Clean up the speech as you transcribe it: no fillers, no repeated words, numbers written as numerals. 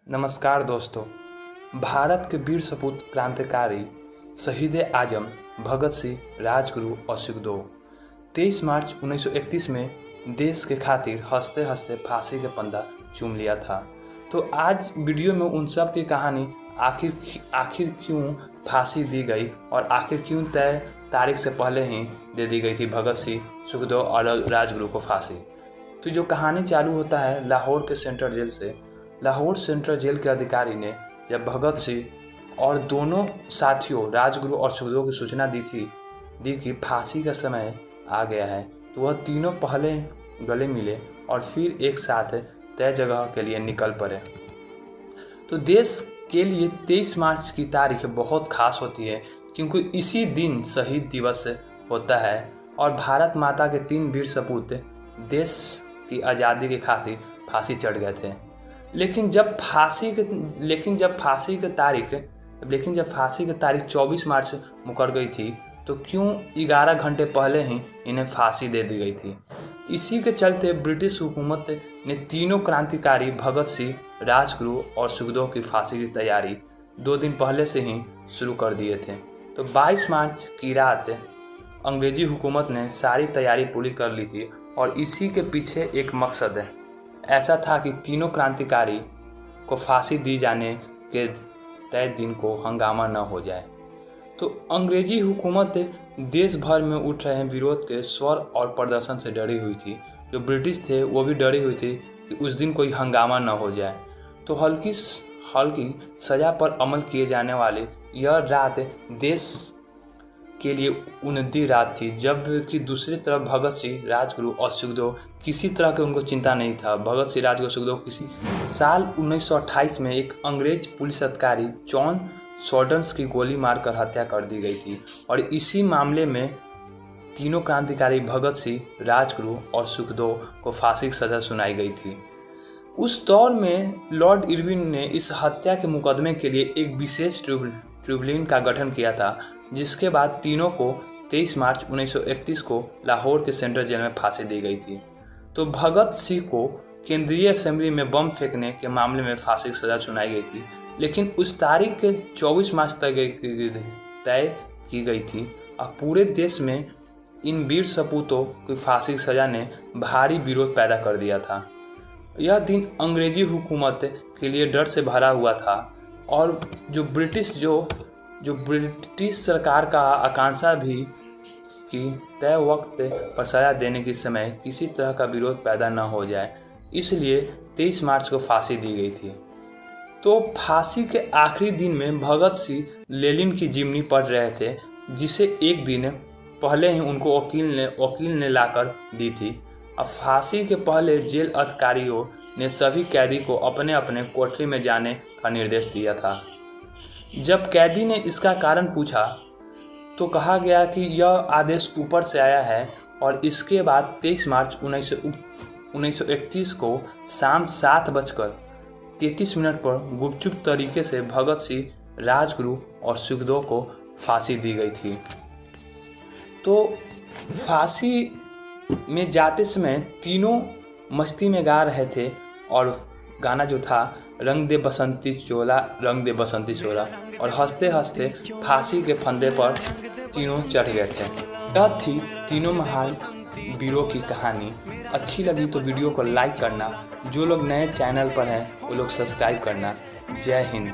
नमस्कार दोस्तों। भारत के वीर सपूत क्रांतिकारी शहीद आजम भगत सिंह, राजगुरु और सुखदेव 23 मार्च 1931 में देश के खातिर हंसते हंसते फांसी के फंदा चूम लिया था। तो आज वीडियो में उन सब की कहानी आखिर क्यों फांसी दी गई और आखिर क्यों तय तारीख से पहले ही दे दी गई थी भगत सिंह, सुखदेव और राजगुरु को फांसी। तो जो कहानी चालू होता है लाहौर के सेंट्रल जेल से। लाहौर सेंट्रल जेल के अधिकारी ने जब भगत सिंह और दोनों साथियों राजगुरु और सुखदेव की सूचना दी कि फांसी का समय आ गया है, तो वह तीनों पहले गले मिले और फिर एक साथ तय जगह के लिए निकल पड़े। तो देश के लिए 23 मार्च की तारीख बहुत खास होती है, क्योंकि इसी दिन शहीद दिवस होता है और भारत माता के 3 वीर सपूत देश की आज़ादी के खातिर फांसी चढ़ गए थे। लेकिन जब फांसी की तारीख 24 मार्च से मुकर गई थी, तो क्यों 11 घंटे पहले ही इन्हें फांसी दे दी गई थी। इसी के चलते ब्रिटिश हुकूमत ने तीनों क्रांतिकारी भगत सिंह, राजगुरु और सुखदेव की फांसी की तैयारी 2 दिन पहले से ही शुरू कर दिए थे। तो 22 मार्च की रात अंग्रेजी हुकूमत ने सारी तैयारी पूरी कर ली थी और इसी के पीछे एक मकसद है। ऐसा था कि तीनों क्रांतिकारी को फांसी दी जाने के तय दिन को हंगामा न हो जाए। तो अंग्रेजी हुकूमत देश भर में उठ रहे विरोध के स्वर और प्रदर्शन से डरी हुई थी। जो ब्रिटिश थे वो भी डरी हुई थी कि उस दिन कोई हंगामा न हो जाए। तो हल्की सज़ा पर अमल किए जाने वाले यह रात देश के लिए उन्नति रात थी, जबकि दूसरी तरफ भगत सिंह, राजगुरु और सुखदेव किसी तरह के उनको चिंता नहीं था। भगत सिंह, राजगुरु, सुखदेव किसी साल 1928 में एक अंग्रेज पुलिस अधिकारी जॉन सॉर्डन्स की गोली मारकर हत्या कर दी गई थी और इसी मामले में तीनों क्रांतिकारी भगत सिंह, राजगुरु और सुखदेव को फांसी की सज़ा सुनाई गई थी। उस दौर में लॉर्ड इरविन ने इस हत्या के मुकदमे के लिए एक विशेष ट्रिब्यूनल का गठन किया था, जिसके बाद तीनों को 23 मार्च 1931 को लाहौर के सेंट्रल जेल में फांसी दी गई थी। तो भगत सिंह को केंद्रीय असेंबली में बम फेंकने के मामले में फांसी की सज़ा सुनाई गई थी, लेकिन उस तारीख के 24 मार्च तक तय की गई थी। और पूरे देश में इन वीर सपूतों की फांसी की सज़ा ने भारी विरोध पैदा कर दिया था। यह दिन अंग्रेजी हुकूमत के लिए डर से भरा हुआ था और जो ब्रिटिश सरकार का आकांक्षा भी कि तय वक्त पर सज़ा देने के समय किसी तरह का विरोध पैदा न हो जाए, इसलिए 23 मार्च को फांसी दी गई थी। तो फांसी के आखिरी दिन में भगत सिंह लेनिन की जीवनी पढ़ रहे थे, जिसे एक दिन पहले ही उनको वकील ने लाकर दी थी। अब फांसी के पहले जेल अधिकारियों ने सभी कैदी को अपने अपने कोठरी में जाने का निर्देश दिया था। जब कैदी ने इसका कारण पूछा तो कहा गया कि यह आदेश ऊपर से आया है और इसके बाद 23 मार्च 1931 को शाम 7:33 पर गुपचुप तरीके से भगत सिंह, राजगुरु और सुखदेव को फांसी दी गई थी। तो फांसी में जाते समय तीनों मस्ती में गा रहे थे और गाना जो था रंग दे बसंती चोला, रंग दे बसंती चोला, और हंसते हंसते फांसी के फंदे पर तीनों चढ़ गए थे। यह थी तीनों महान वीरों की कहानी। अच्छी लगी तो वीडियो को लाइक करना, जो लोग नए चैनल पर हैं वो लोग सब्सक्राइब करना। जय हिंद।